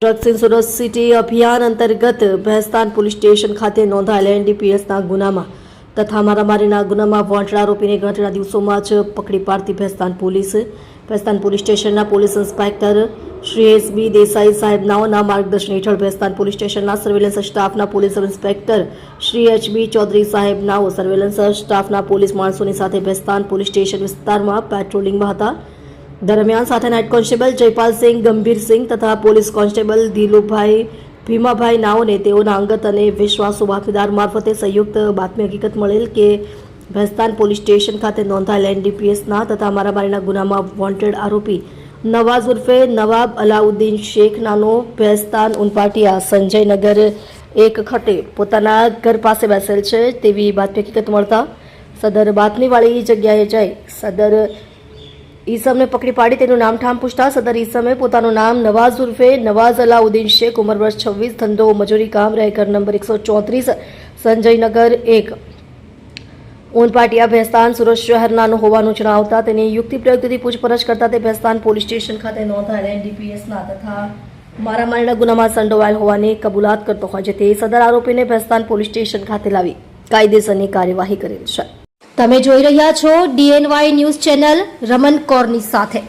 Drugs in Surat city અભિયાન અંતર્ગત Bhestan police station ખાતે નોંધાયેલા એનડીપીએસના ગુનામાં તથા મારામારીના ગુનામાં વોન્ટેડ આરોપીને ગણતરીના દિવસોમાં જ પકડી પાડતી ભેસ્તાન પોલીસ સ્ટેશનના police inspector Shri S B. Desai સાહેબનાઓના માર્ગદર્શન હેઠળ ભેસ્તાન પોલીસ સ્ટેશનના સર્વેલન્સ સ્ટાફના police inspector Shri H B. Chaudhary સાહેબનાઓ સર્વેલન્સ સ્ટાફના પોલીસ માણસોની સાથે ભેસ્તાન પોલીસ સ્ટેશન વિસ્તારમાં પેટ્રોલિંગમાં હતા। દરમિયાન સાથે નાઇટ કોન્સ્ટેબલ જયપાલસિંહ ગંભીરસિંહ તથા પોલીસ કોન્સ્ટેબલ દિલુભાઈ ભીમાભાઈ નાઓને તેઓના અંગત અને વિશ્વાસુ બાતમીદાર મારફતે સંયુક્ત બાતમી હકીકત મળેલ કે ભેસ્તાન પોલીસ સ્ટેશન ખાતે નોંધાયેલા એનડીપીએસના તથા મારામારીના ગુનામાં વોન્ટેડ આરોપી નવાઝ ઉર્ફે નવાબ અલાઉદ્દીન શેખ નાનો ભેસ્તાન ઉનપાટિયા સંજયનગર એક ખટે પોતાના ઘર પાસે બેસેલ છે તેવી બાતમી હકીકત મળતા સદર બાતમીવાળી જગ્યાએ જઈ સદર ઈસમને પકડી પાડી તેનું નામઠામ પૂછતા સદર ઈસમે પોતાનું નામ નવાઝ ઉર્ફે નવાઝ અલાઉદ્દીન શેખ ઉંમર વર્ષ 26 ધંધો મજૂરી કામ રહે ઘર નંબર 134 સંજયનગર 1 ઉનપાટિયા ભેસ્તાન સુરત શહેરનાનું હોવાનું જણાવતા તેની યુક્તિ પ્રયુક્તિથી પૂછપરછ કરતા તે ભેસ્તાન પોલીસ સ્ટેશન ખાતે નોંધાયેલા એનડીપીએસના તથા મારામારીના ગુનામાં સંડોવાયેલ હોવાની કબૂલાત કરતો હોય છે તે સદર આરોપીને ભેસ્તાન પોલીસ સ્ટેશન ખાતે લાવી કાયદેસરની કાર્યવાહી કરેલ છે। તમે જોઈ રહ્યા છો DNY ન્યૂઝ ચેનલ રમન કૌરની સાથે।